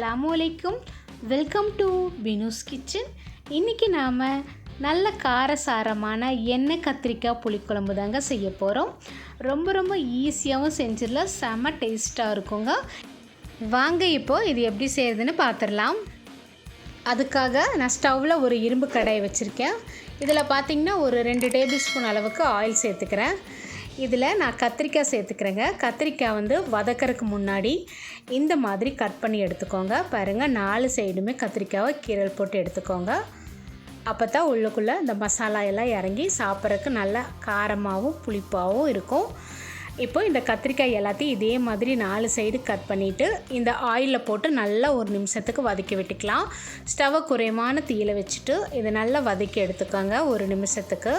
அஸ்ஸலாமு welcome to பினூஸ் kitchen. இன்றைக்கி நாம் நல்ல காரசாரமான எண்ணெய் கத்திரிக்காய் புளிக்குழம்பு தாங்க செய்ய போகிறோம். ரொம்ப ஈஸியாகவும் செஞ்சிடலாம், செம்ம டேஸ்ட்டாக இருக்குங்க. வாங்க இப்போது இது எப்படி செய்கிறதுன்னு பார்த்துடலாம். அதுக்காக நான் ஸ்டவ்வில் ஒரு இரும்பு கடாயை வச்சுருக்கேன். இதில் பார்த்திங்கன்னா ஒரு 2 டேபிள் ஸ்பூன் அளவுக்கு ஆயில் சேர்த்துக்கிறேன். இதில் நான் கத்திரிக்காய் சேர்த்துக்கிறேங்க. கத்திரிக்காய் வதக்கிறதுக்கு முன்னாடி இந்த மாதிரி கட் பண்ணி எடுத்துக்கோங்க. பாருங்கள், 4 சைடுமே கத்திரிக்காவை கீரல் போட்டு எடுத்துக்கோங்க. அப்போ தான் உள்ளுக்குள்ளே இந்த மசாலா எல்லாம் இறங்கி சாப்பிட்றதுக்கு நல்லா காரமாகவும் புளிப்பாகவும் இருக்கும். இப்போ இந்த கத்திரிக்காய் எல்லாத்தையும் இதே மாதிரி 4 சைடு கட் பண்ணிவிட்டு இந்த ஆயிலில் போட்டு நல்லா ஒரு நிமிஷத்துக்கு வதக்கி விட்டுக்கலாம். ஸ்டவ்வை குறைவான தீயில வச்சுட்டு இதை நல்லா வதக்கி எடுத்துக்கோங்க ஒரு நிமிஷத்துக்கு.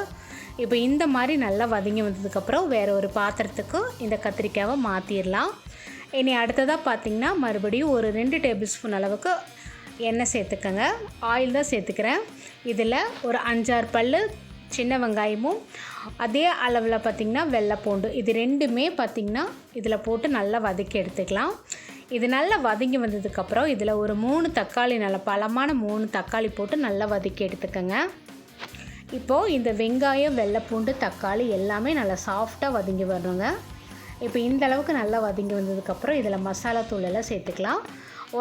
இப்போ இந்த மாதிரி நல்லா வதங்கி வந்ததுக்கப்புறம் வேறு ஒரு பாத்திரத்துக்கு இந்த கத்திரிக்காவை மாற்றிடலாம். இனி அடுத்ததாக பார்த்திங்கன்னா மறுபடியும் ஒரு 2 டேபிள் ஸ்பூன் அளவுக்கு எண்ணெய் சேர்த்துக்கோங்க. ஆயில் தான் சேர்த்துக்கிறேன். இதில் ஒரு 5-6 பல் சின்ன வெங்காயமும் அதே அளவில் பார்த்திங்கன்னா வெள்ளைப்பூண்டு, இது ரெண்டுமே பார்த்திங்கன்னா இதில் போட்டு நல்லா வதக்கி எடுத்துக்கலாம். இது நல்லா வதங்கி வந்ததுக்கப்புறம் இதில் ஒரு 3 தக்காளி, நல்ல பழமான 3 தக்காளி போட்டு நல்லா வதக்கி எடுத்துக்கோங்க. இப்போது இந்த வெங்காயம், வெள்ளைப்பூண்டு, தக்காளி எல்லாமே நல்லா சாஃப்டாக வதங்கி வரணுங்க. இப்போ இந்த அளவுக்கு நல்லா வதங்கி வந்ததுக்கப்புறம் இதில் மசாலா தூள் எல்லாம் சேர்த்துக்கலாம்.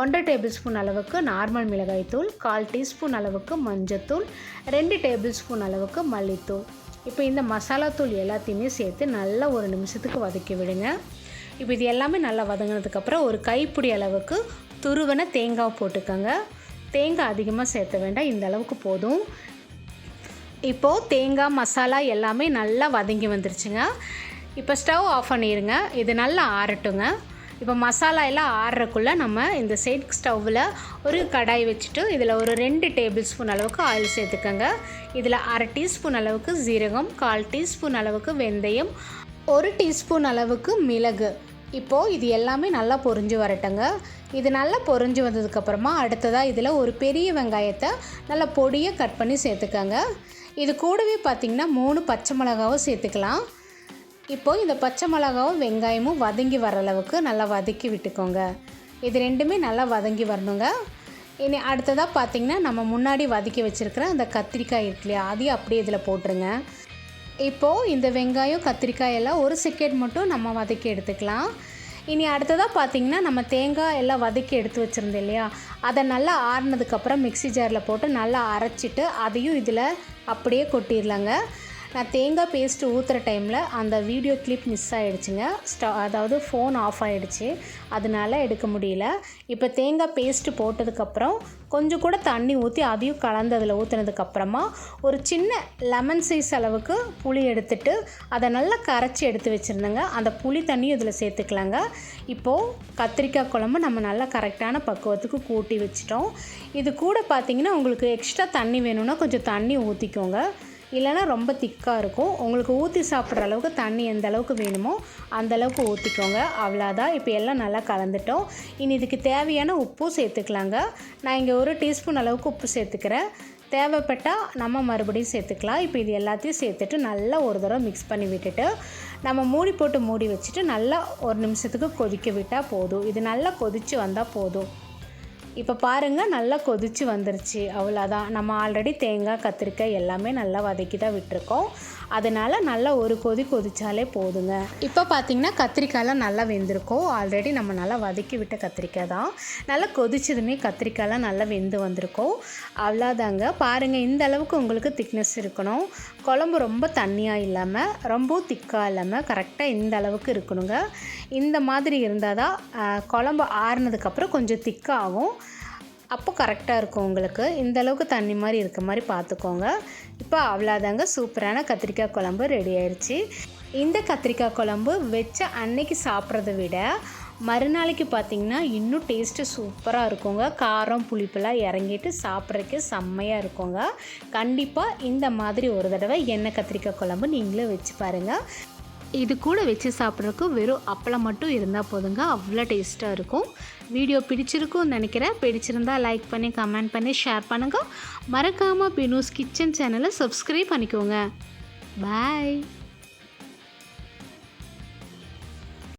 1 டேபிள் ஸ்பூன் அளவுக்கு நார்மல் மிளகாய் தூள், 1/4 டீஸ்பூன் அளவுக்கு மஞ்சத்தூள், 2 டேபிள் ஸ்பூன் அளவுக்கு மல்லித்தூள். இப்போ இந்த மசாலா தூள் எல்லாத்தையுமே சேர்த்து நல்லா ஒரு நிமிஷத்துக்கு வதக்கி விடுங்க. இப்போ இது எல்லாமே நல்லா வதங்கினதுக்கப்புறம் ஒரு கைப்பிடி அளவுக்கு துருவன தேங்காய் போட்டுக்கோங்க. தேங்காய் அதிகமாக சேர்த்த வேண்டாம், இந்த அளவுக்கு போதும். இப்போது தேங்காய் மசாலா எல்லாமே நல்லா வதங்கி வந்துருச்சுங்க. இப்போ ஸ்டவ் ஆஃப் பண்ணிடுங்க. இது நல்லா ஆறட்டுங்க. இப்போ மசாலா எல்லாம் ஆறுறக்குள்ளே நம்ம இந்த சைட் ஸ்டவ்வில் ஒரு கடாய் வச்சுட்டு இதில் ஒரு 2 டேபிள் ஸ்பூன் அளவுக்கு ஆயில் சேர்த்துக்கோங்க. இதில் 1/2 டீஸ்பூன் அளவுக்கு ஜீரகம், 1/4 டீஸ்பூன் அளவுக்கு வெந்தயம், 1 டீஸ்பூன் அளவுக்கு மிளகு. இப்போது இது எல்லாமே நல்லா பொரிஞ்சு வரட்டுங்க. இது நல்லா பொரிஞ்சு வந்ததுக்கப்புறமா அடுத்ததாக இதில் ஒரு பெரிய வெங்காயத்தை நல்லா பொடியாக கட் பண்ணி சேர்த்துக்கோங்க. இது கூடவே பார்த்திங்கன்னா 3 பச்சை மிளகாவும் சேர்த்துக்கலாம். இப்போது இந்த பச்சை மிளகாவும் வெங்காயமும் வதங்கி வர அளவுக்கு நல்லா வதக்கி விட்டுக்கோங்க. இது ரெண்டுமே நல்லா வதங்கி வரணுங்க. இனி அடுத்ததாக பார்த்திங்கன்னா நம்ம முன்னாடி வதக்கி வச்சுருக்கிற அந்த கத்திரிக்காய் இருக்குல்லையா, அதையும் அப்படியே இதில் போட்டுருங்க. இப்போது இந்த வெங்காயம், கத்திரிக்காய் எல்லாம் 1 செகண்ட் மட்டும் நம்ம வதக்கி எடுத்துக்கலாம். இனி அடுத்ததாக பார்த்திங்கன்னா நம்ம தேங்காய் எல்லாம் வதக்கி எடுத்து வச்சுருந்தோம் இல்லையா, அதை நல்லா ஆறுனதுக்கப்புறம் மிக்ஸி ஜாரில் போட்டு நல்லா அரைச்சிட்டு அதையும் இதில் அப்படியே கொட்டிடலாங்க. நான் தேங்காய் பேஸ்ட்டு ஊற்றுற டைமில் அந்த வீடியோ கிளிப் மிஸ் ஆகிடுச்சுங்க. அதாவது ஃபோன் ஆஃப் ஆகிடுச்சு, அதனால எடுக்க முடியல. இப்போ தேங்காய் பேஸ்ட்டு போட்டதுக்கப்புறம் கொஞ்சம் கூட தண்ணி ஊற்றி அதையும் கலந்து அதில் ஊற்றுனதுக்கப்புறமா ஒரு சின்ன லெமன் சைஸ் அளவுக்கு புளி எடுத்துட்டு அதை நல்லா கரைச்சி எடுத்து வச்சுருந்தேங்க. அந்த புளி தண்ணியும் இதில் சேர்த்துக்கலாங்க. இப்போது கத்திரிக்காய் குழம்பு நம்ம நல்லா கரெக்டான பக்குவத்துக்கு கூட்டி வச்சிட்டோம். இது கூட பார்த்திங்கன்னா உங்களுக்கு எக்ஸ்ட்ரா தண்ணி வேணும்னா கொஞ்சம் தண்ணி ஊற்றிக்கோங்க, இல்லைனா ரொம்ப திக்காக இருக்கும். உங்களுக்கு ஊற்றி சாப்பிட்ற அளவுக்கு தண்ணி எந்த அளவுக்கு வேணுமோ அந்த அளவுக்கு ஊற்றிக்கோங்க. அவ்வளோதான். இப்போ எல்லாம் நல்லா கலந்துட்டோம். இனி இதுக்கு தேவையான உப்பும் சேர்த்துக்கலாங்க. நான் இங்கே 1 டீஸ்பூன் அளவுக்கு உப்பு சேர்த்துக்கிறேன். தேவைப்பட்டால் நம்ம மறுபடியும் சேர்த்துக்கலாம். இப்போ இது எல்லாத்தையும் சேர்த்துட்டு நல்லா ஒரு தடவை மிக்ஸ் பண்ணி விட்டுட்டு நம்ம மூடி போட்டு மூடி வச்சுட்டு நல்லா ஒரு நிமிஷத்துக்கு கொதிக்க விட்டால் போதும். இது நல்லா கொதித்து வந்தால் போதும். இப்போ பாருங்கள், நல்லா கொதித்து வந்துருச்சு. அவ்வளோதான். நம்ம ஆல்ரெடி தேங்காய், கத்திரிக்காய் எல்லாமே நல்லா வதக்கி தான் விட்டுருக்கோம். அதனால் நல்லா ஒரு கொதிச்சாலே போதுங்க. இப்போ பார்த்திங்கன்னா கத்திரிக்காயெலாம் நல்லா வெந்திருக்கும். ஆல்ரெடி நம்ம நல்லா வதக்கி விட்ட கத்திரிக்காய் தான். நல்லா கொதிச்சதுமே கத்திரிக்காயெலாம் நல்லா வெந்து வந்திருக்கும். அவ்வளோதாங்க. பாருங்கள், இந்த அளவுக்கு உங்களுக்கு திக்னஸ் இருக்கணும். குழம்பு ரொம்ப தண்ணியாக இல்லாமல் ரொம்ப திக்காக இல்லாமல் கரெக்டாக இந்த அளவுக்கு இருக்கணுங்க. இந்த மாதிரி இருந்தால் தான் குழம்பு ஆறுனதுக்கப்புறம் கொஞ்சம் திக்காகும். அப்போ கரெக்டாக இருக்கும் உங்களுக்கு. இந்த அளவுக்கு தண்ணி மாதிரி இருக்க மாதிரி பார்த்துக்கோங்க. இப்போ அவ்வளோதாங்க, சூப்பரான கத்திரிக்காய் குழம்பு ரெடி ஆயிடுச்சு. இந்த கத்திரிக்காய் குழம்பு வச்ச அன்னைக்கு சாப்பிட்றத விட மறுநாளைக்கு பார்த்திங்கன்னா இன்னும் டேஸ்ட்டு சூப்பராக இருக்குங்க. காரம் புளிப்பெல்லாம் இறங்கிட்டு சாப்பிட்றதுக்கு செம்மையாக இருக்குங்க. கண்டிப்பாக இந்த மாதிரி ஒரு தடவை எண்ணெய் கத்திரிக்காய் குழம்பு நீங்களும் வச்சு பாருங்கள். இது கூட வச்சு சாப்பிட்றதுக்கு வெறும் அப்பளம் மட்டும் இருந்தால் போதுங்க, அவ்வளோ டேஸ்ட்டாக இருக்கும். வீடியோ பிடிச்சிருக்கும்னு நினைக்கிறேன். பிடிச்சிருந்தால் லைக் பண்ணி, கமெண்ட் பண்ணி, ஷேர் பண்ணுங்கள். மறக்காமல் பினூஸ் கிச்சன் சேனலை சப்ஸ்கிரைப் பண்ணிக்கோங்க. பாய்.